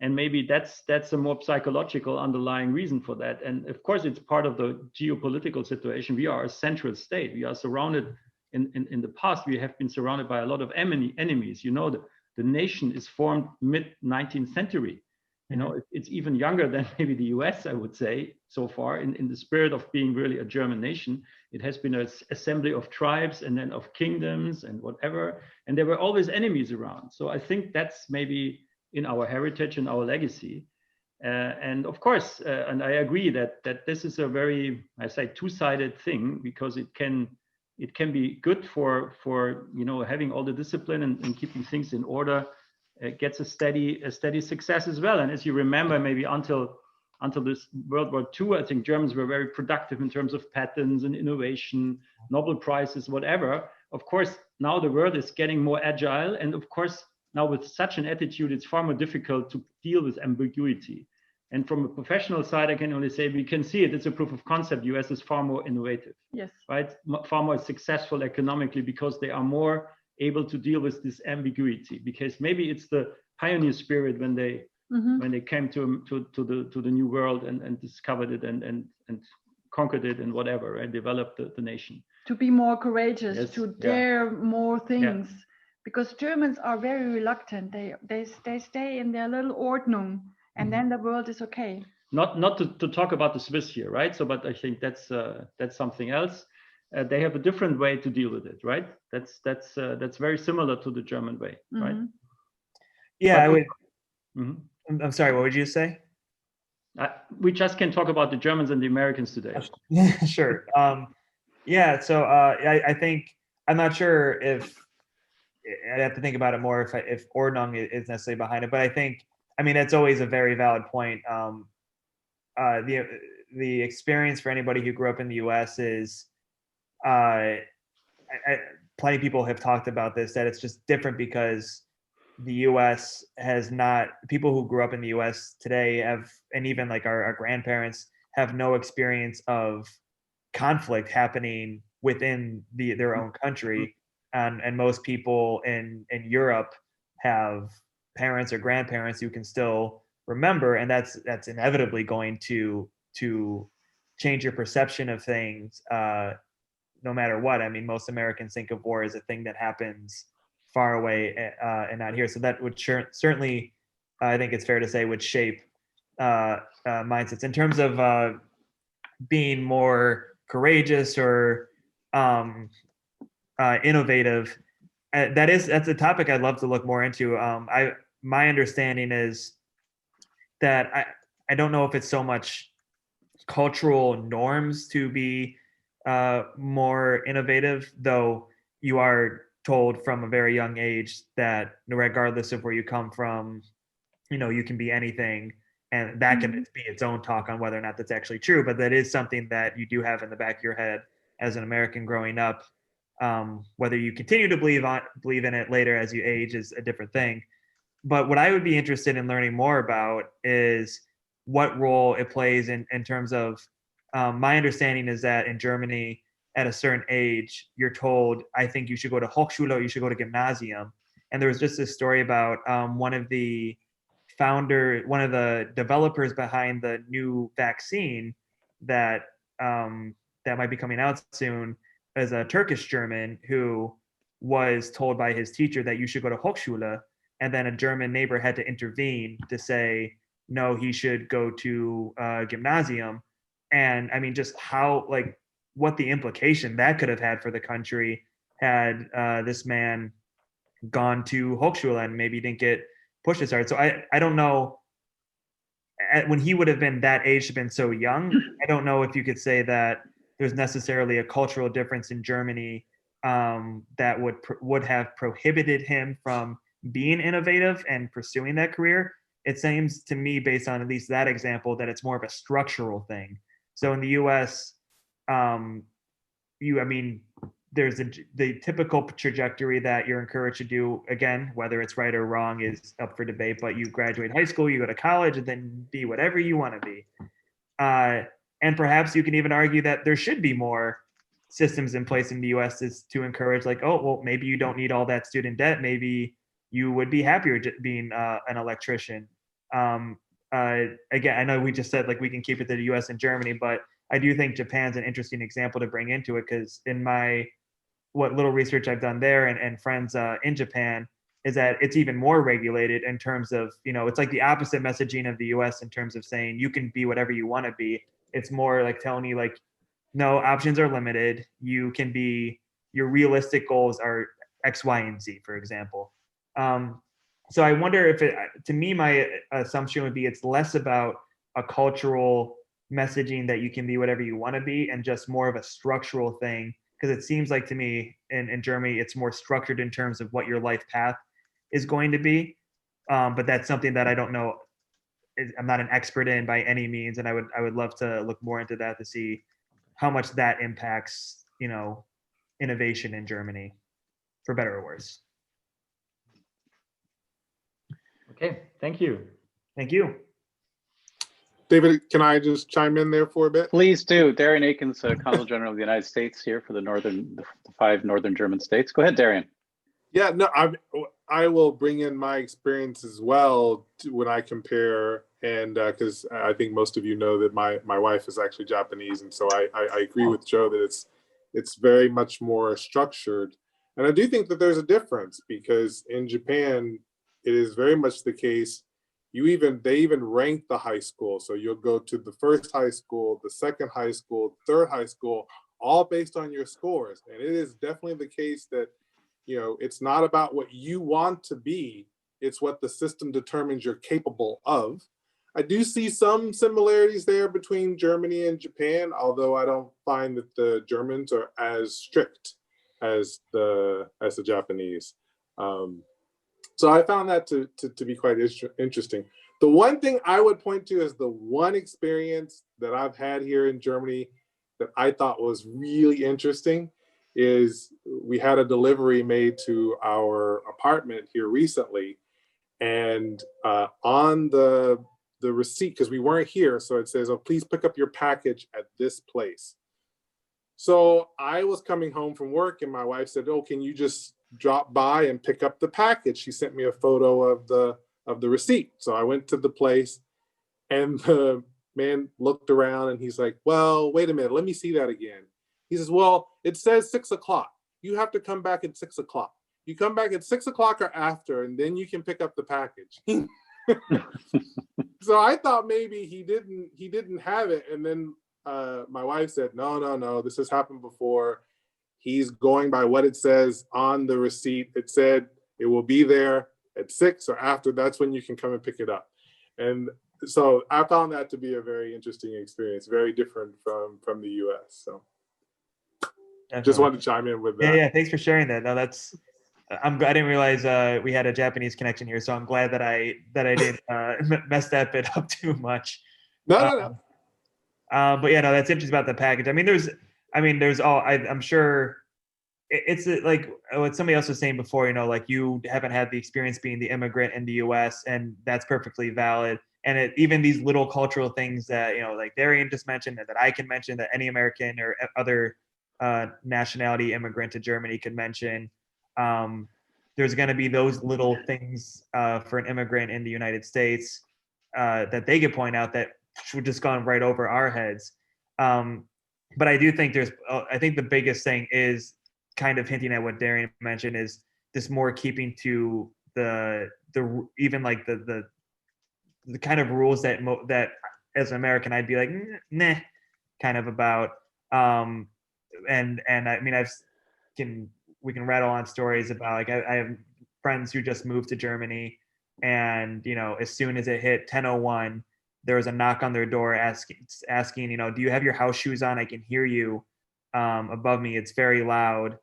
And maybe that's a more psychological underlying reason for that. And of course, it's part of the geopolitical situation. We are a central state. We are surrounded in the past. We have been surrounded by a lot of enemies. You know, the nation is formed mid-19th century. You know, it's even younger than maybe the US, I would say, so far in the spirit of being really a German nation. It has been an assembly of tribes and then of kingdoms and whatever. And there were always enemies around. So I think that's maybe in our heritage and our legacy. And of course, and I agree that this is a very, I say, two-sided thing, because it can be good for you know, having all the discipline and keeping things in order. It gets a steady success as well. And as you remember, maybe until this World War II, I think Germans were very productive in terms of patents and innovation, Nobel Prizes, whatever. Of course, now the world is getting more agile, and of course, now with such an attitude, it's far more difficult to deal with ambiguity. And from a professional side, I can only say we can see it. It's a proof of concept. US is far more innovative, yes, right? Far more successful economically, because they are more able to deal with this ambiguity. Because maybe it's the pioneer spirit when they came to the new world and discovered it and conquered it and whatever, right? Developed the nation. To be more courageous, Yes, to dare more things. Yeah. Because Germans are very reluctant. They stay in their little Ordnung, and then the world is okay. Not to talk about the Swiss here, right? So, but I think that's something else. They have a different way to deal with it, right? That's very similar to the German way, right? Yeah, But I would. I'm sorry. What would you say? We just can talk about the Germans and the Americans today. Sure. Yeah. So I think I'm not sure if I'd have to think about it more if Ordnung is necessarily behind it, but I mean that's always a very valid point. The experience for anybody who grew up in the U.S. is, plenty of people have talked about this, that it's just different because the U.S. has not, people who grew up in the U.S. today have, and even like our grandparents have no experience of conflict happening within their own country. And most people in Europe have parents or grandparents who can still remember, and that's inevitably going to change your perception of things, no matter what. I mean, most Americans think of war as a thing that happens far away and not here. So that would certainly, I think it's fair to say, would shape mindsets in terms of being more courageous or innovative. That's a topic I'd love to look more into. My understanding is that I don't know if it's so much cultural norms to be more innovative, though you are told from a very young age that regardless of where you come from, you know, you can be anything, and that can be its own talk on whether or not that's actually true. But that is something that you do have in the back of your head as an American growing up. Whether you continue to believe in it later as you age is a different thing. But what I would be interested in learning more about is what role it plays in terms of, my understanding is that in Germany, at a certain age, you're told, I think you should go to Hochschule, you should go to Gymnasium. And there was just this story about one of the developers behind the new vaccine that might be coming out soon, as a Turkish German who was told by his teacher that you should go to Hochschule. And then a German neighbor had to intervene to say, no, he should go to Gymnasium. And I mean, just how, like, what the implication that could have had for the country had this man gone to Hochschule and maybe didn't get pushed as hard. So I don't know, when he would have been that age, been so young, I don't know if you could say that there's necessarily a cultural difference in Germany that would have prohibited him from being innovative and pursuing that career. It seems to me, based on at least that example, that it's more of a structural thing. So in the U.S., there's the typical trajectory that you're encouraged to do. Again, whether it's right or wrong is up for debate, but you graduate high school, you go to college, and then be whatever you want to be. And perhaps you can even argue that there should be more systems in place in the US to encourage, like, oh, well, maybe you don't need all that student debt. Maybe you would be happier being an electrician. Again, I know we just said like we can keep it to the US and Germany, but I do think Japan's an interesting example to bring into it, because in what little research I've done there and friends in Japan is that it's even more regulated in terms of, it's like the opposite messaging of the US in terms of saying you can be whatever you want to be. It's more like telling you like, no, options are limited. You can be, your realistic goals are X, Y, and Z, for example. So I wonder if to me, my assumption would be it's less about a cultural messaging that you can be whatever you want to be and just more of a structural thing. Because it seems like to me in Germany, it's more structured in terms of what your life path is going to be. But that's something that I don't know. I'm not an expert in by any means. And I would love to look more into that to see how much that impacts, innovation in Germany, for better or worse. Okay, thank you. Thank you. David, can I just chime in there for a bit? Please do. Darian Akins, Consul General of the United States here for the 5 northern German states. Go ahead, Darian. Yeah, no, I will bring in my experience as well when I compare, and because I think most of you know that my wife is actually Japanese, and so I agree with Joe that it's very much more structured, and I do think that there's a difference, because in Japan it is very much the case. They even rank the high school, so you'll go to the first high school, the second high school, third high school, all based on your scores, and it is definitely the case that it's not about what you want to be, it's what the system determines you're capable of. I do see some similarities there between Germany and Japan, although I don't find that the Germans are as strict as the Japanese. So I found that to be quite interesting. The one thing I would point to as the one experience that I've had here in Germany that I thought was really interesting is we had a delivery made to our apartment here recently, and on the receipt, because we weren't here, so it says, oh, please pick up your package at this place. So I was coming home from work and my wife said, oh, can you just drop by and pick up the package? She sent me a photo of the receipt. So I went to the place and the man looked around and he's like, well, wait a minute, let me see that again. He says, well, it says 6 o'clock. You have to come back at 6 o'clock. You come back at 6 o'clock or after, and then you can pick up the package. So I thought maybe he didn't have it. And then my wife said, no, this has happened before. He's going by what it says on the receipt. It said it will be there at 6 or after. That's when you can come and pick it up. And so I found that to be a very interesting experience, very different from the US. So definitely. Just wanted to chime in with that. Yeah, thanks for sharing that. No, I didn't realize we had a Japanese connection here, so I'm glad that I didn't mess that bit up too much. No. But yeah, no, that's interesting about the package. I'm sure it's like what somebody else was saying before, like you haven't had the experience being the immigrant in the US, and that's perfectly valid. And even these little cultural things that, like Darian just mentioned, that I can mention, that any American or other nationality immigrant to Germany could mention. There's going to be those little things for an immigrant in the United States that they could point out that would just gone right over our heads. But I do think I think the biggest thing is kind of hinting at what Darian mentioned, is this more keeping to the even like the kind of rules that as an American I'd be like nah kind of about. And I mean we can rattle on stories about, like, I have friends who just moved to Germany, and as soon as it hit 10:01, there was a knock on their door asking, do you have your house shoes on? I can hear you above me. It's very loud.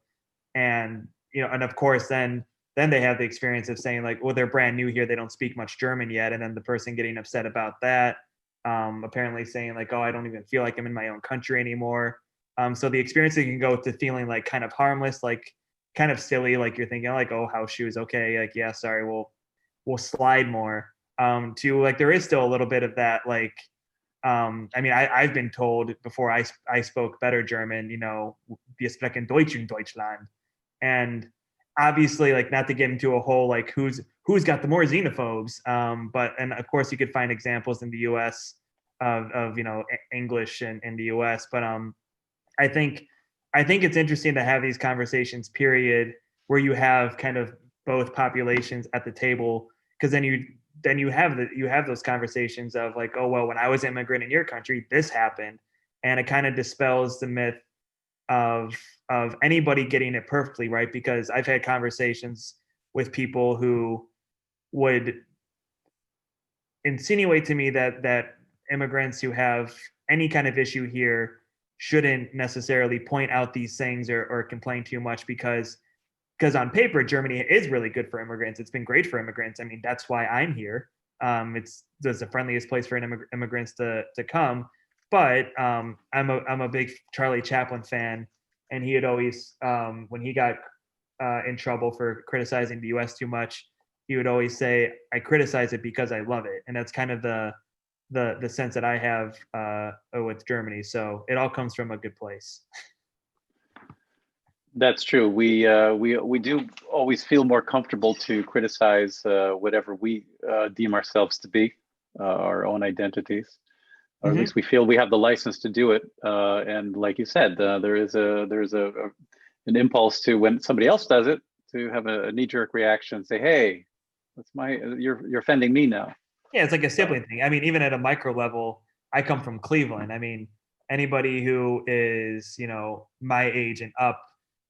And and of course then they have the experience of saying, like, well, they're brand new here, they don't speak much German yet, and then the person getting upset about that, apparently saying, like, oh, I don't even feel like I'm in my own country anymore. So the experience can go to feeling like kind of harmless, like kind of silly, like you're thinking, like, oh, house shoes, okay, like, yeah, sorry, we'll slide more, to, like, there is still a little bit of that, like, I mean, I've been told before I spoke better German, wir sprechen Deutsch in Deutschland. And obviously, like, not to get into a whole, like, who's got the more xenophobes, but, and of course you could find examples in the US of English in the US, but I think it's interesting to have these conversations, period, where you have kind of both populations at the table, because then you have those conversations of, like, oh, well, when I was an immigrant in your country, this happened, and it kind of dispels the myth of anybody getting it perfectly right, because I've had conversations with people who would insinuate to me that immigrants who have any kind of issue here shouldn't necessarily point out these things or complain too much, because on paper Germany is really good for immigrants. It's been great for immigrants. I mean, that's why I'm here. It's the friendliest place for immigrants to come. But I'm a big Charlie Chaplin fan, and he had always, when he got in trouble for criticizing the U.S. too much, he would always say, "I criticize it because I love it," and that's kind of the sense that I have with Germany. So it all comes from a good place. That's true. We do always feel more comfortable to criticize whatever we deem ourselves to be, our own identities, or at least we feel we have the license to do it. And like you said, there's an impulse to, when somebody else does it, to have a knee-jerk reaction and say, "Hey, you're offending me now." Yeah, it's like a sibling thing. I mean, even at a micro level, I come from Cleveland. I mean, anybody who is my age and up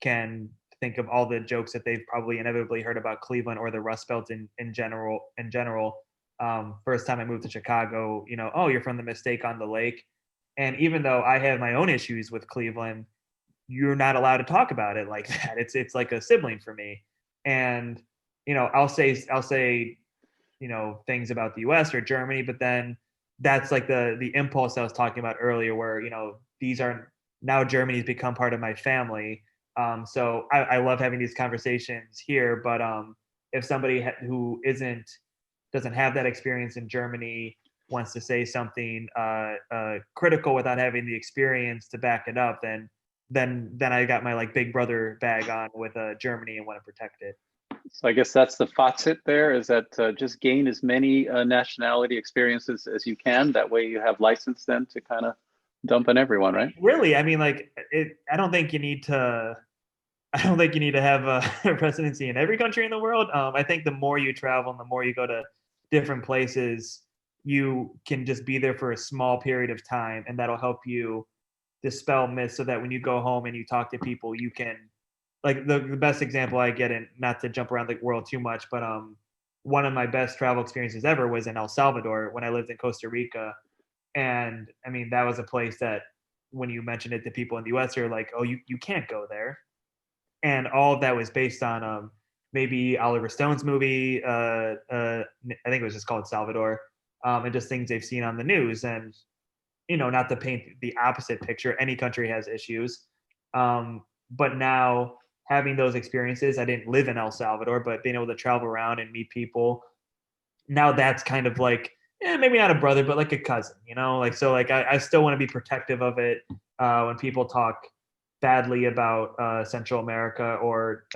can think of all the jokes that they've probably inevitably heard about Cleveland or the Rust Belt in general. First time I moved to Chicago, oh, you're from the Mistake on the Lake. And even though I have my own issues with Cleveland, you're not allowed to talk about it like that. It's like a sibling for me. And I'll say things about the US or Germany, but then that's like the impulse I was talking about earlier, where these are now, Germany's become part of my family. So I love having these conversations here, but if somebody who doesn't have that experience in Germany wants to say something critical without having the experience to back it up, then I got my, like, big brother bag on with Germany and want to protect it. So I guess that's the Fazit there, is that just gain as many nationality experiences as you can. That way you have license then to kind of dump on everyone, right? Really, I mean, like, I don't think you need to have a residency in every country in the world. I think the more you travel and the more you go to different places, you can just be there for a small period of time, and that'll help you dispel myths, so that when you go home and you talk to people, you can, like, the best example I get, and not to jump around the world too much, but one of my best travel experiences ever was in El Salvador when I lived in Costa Rica. And I mean, that was a place that when you mention it to people in the US, they're like, oh, you can't go there. And all of that was based on maybe Oliver Stone's movie, I think it was just called Salvador, and just things they've seen on the news. And not to paint the opposite picture, any country has issues, but now having those experiences, I didn't live in El Salvador, but being able to travel around and meet people, now that's kind of like, maybe not a brother, but like a cousin, like, so, like, I still want to be protective of it when people talk badly about Central America or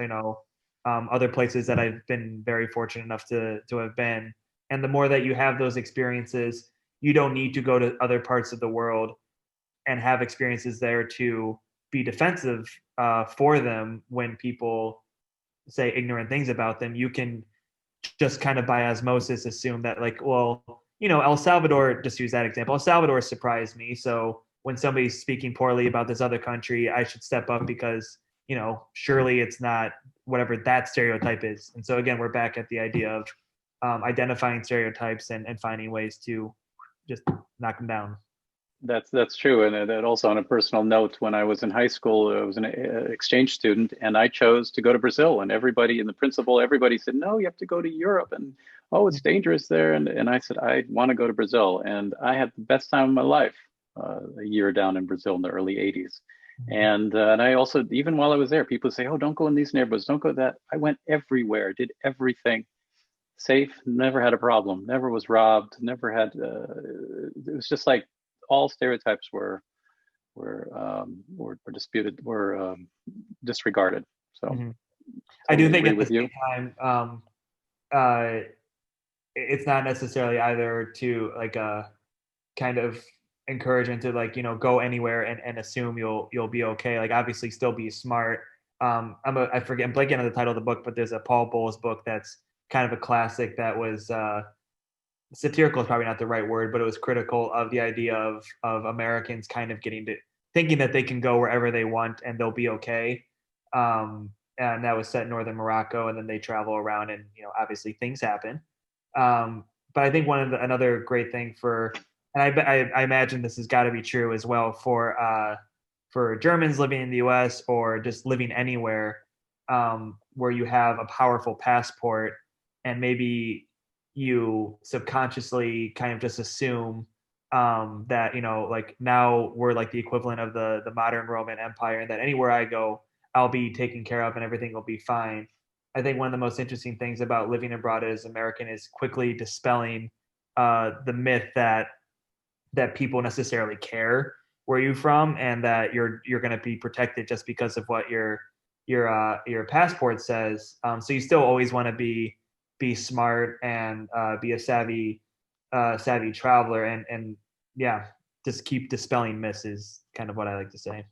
other places that I've been very fortunate enough to have been. And the more that you have those experiences, you don't need to go to other parts of the world and have experiences there to be defensive for them when people say ignorant things about them. You can just kind of by osmosis assume that, like, well, El Salvador, just use that example, El Salvador surprised me, so when somebody's speaking poorly about this other country, I should step up because surely it's not whatever that stereotype is. And so again, we're back at the idea of identifying stereotypes and finding ways to just knock them down. That's true. And that also, on a personal note, when I was in high school, I was an exchange student, and I chose to go to Brazil. And everybody, and the principal, everybody said, no, you have to go to Europe, and oh, it's dangerous there. And I said, I want to go to Brazil. And I had the best time of my life a year down in Brazil in the early 80s. And I also, even while I was there, people say, oh, don't go in these neighborhoods, don't go that. I went everywhere, did everything. Safe, never had a problem, never was robbed, never had, it was just like all stereotypes were disputed, were disregarded. So I do think agree at the with you. same time, it's not necessarily either to like kind of encouragement to like, go anywhere and assume you'll be okay. Like obviously still be smart. I'm blanking on the title of the book, but there's a Paul Bowles book that's kind of a classic that was satirical is probably not the right word, but it was critical of the idea of Americans kind of thinking that they can go wherever they want and they'll be okay. And that was set in northern Morocco, and then they travel around, and obviously things happen. But I think another great thing and I imagine this has got to be true as well for Germans living in the U.S. or just living anywhere, where you have a powerful passport, and maybe you subconsciously kind of just assume that like now we're like the equivalent of the modern Roman Empire, and that anywhere I go, I'll be taken care of and everything will be fine. I think one of the most interesting things about living abroad as American is quickly dispelling the myth that people necessarily care where you're from, and that you're going to be protected just because of what your passport says. So you still always want to be smart and be a savvy traveler, and yeah, just keep dispelling myths is kind of what I like to say.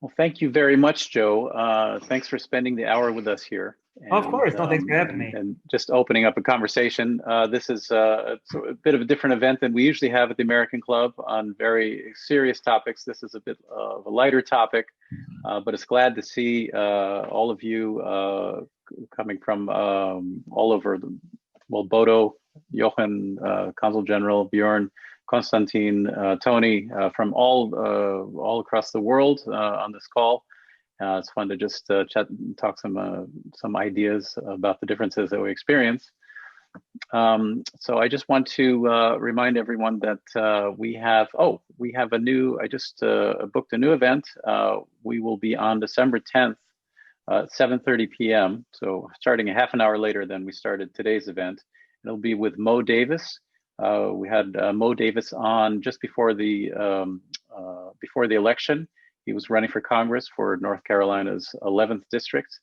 Well, thank you very much, Joe. Thanks for spending the hour with us here. And, of course. No, thanks for having me. And just opening up a conversation. This is a bit of a different event than we usually have at the American Club on very serious topics. This is a bit of a lighter topic, but it's glad to see all of you coming from all over. Bodo, Jochen, Consul General, Bjorn, Konstantin, Tony, from all across the world on this call. It's fun to just chat and talk some ideas about the differences that we experience. So I just want to remind everyone that we have I just booked a new event. We will be on December 10th, 7:30 p.m. So starting a half an hour later than we started today's event. It'll be with Mo Davis. We had Mo Davis on just before the election. He was running for Congress for North Carolina's 11th district.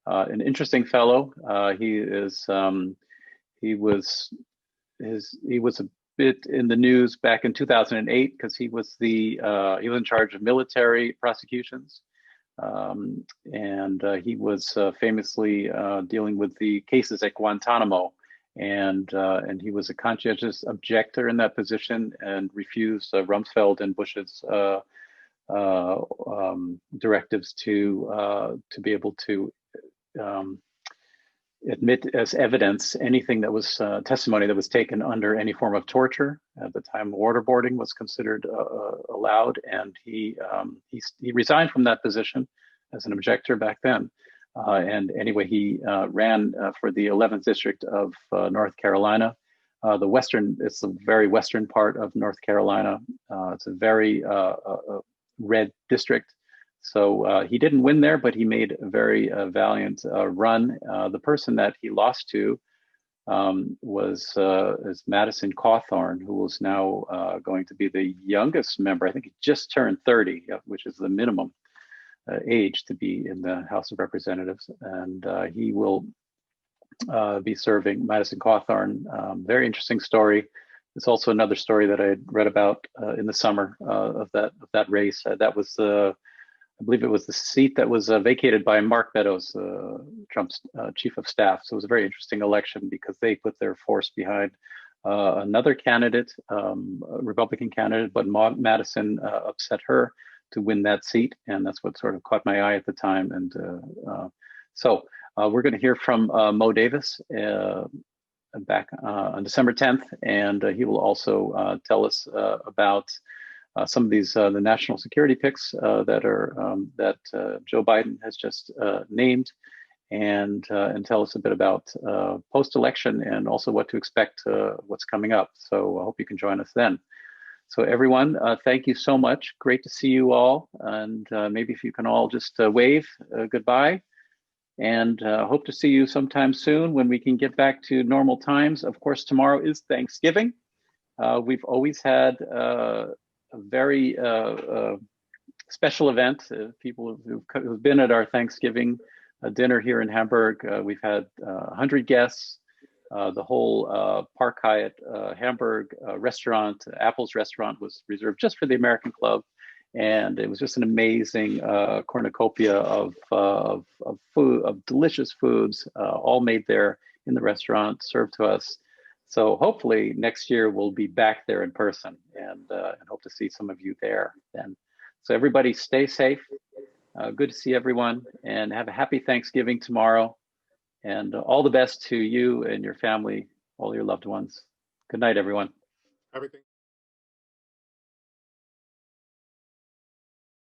An interesting fellow. He was a bit in the news back in 2008 because he was in charge of military prosecutions, and he was famously dealing with the cases at Guantanamo. And he was a conscientious objector in that position and refused Rumsfeld and Bush's directives to be able to admit as evidence anything that was testimony that was taken under any form of torture. At the time, waterboarding was considered allowed, and he resigned from that position as an objector back then. And anyway, he ran for the 11th district of North Carolina. It's the very western part of North Carolina. It's a very red district. So he didn't win there, but he made a very valiant run. The person that he lost to is Madison Cawthorn, who is now going to be the youngest member. I think he just turned 30, which is the minimum age to be in the House of Representatives, and he will be serving. Madison Cawthorn. Very interesting story. It's also another story that I read about in the summer of that race. That was I believe it was the seat that was vacated by Mark Meadows, Trump's chief of staff. So it was a very interesting election because they put their force behind another candidate, a Republican candidate, but Madison upset her win that seat, and that's what sort of caught my eye at the time. And so we're going to hear from Mo Davis back on December 10th, and he will also tell us about some of these the national security picks that are that Joe Biden has just named, and tell us a bit about post-election and also what to expect, what's coming up. So I hope you can join us then. So everyone, thank you so much. Great to see you all, and maybe if you can all just wave goodbye. And hope to see you sometime soon when we can get back to normal times. Of course, tomorrow is Thanksgiving. We've always had a very special event. People who've been at our Thanksgiving dinner here in Hamburg, we've had 100 guests. The whole Park Hyatt Hamburg restaurant, Apple's restaurant, was reserved just for the American Club. And it was just an amazing cornucopia of food, of delicious foods, all made there in the restaurant, served to us. So hopefully next year we'll be back there in person, and hope to see some of you there then. So everybody stay safe. Good to see everyone, and have a happy Thanksgiving tomorrow. And all the best to you and your family, all your loved ones. Good night, everyone. Everything.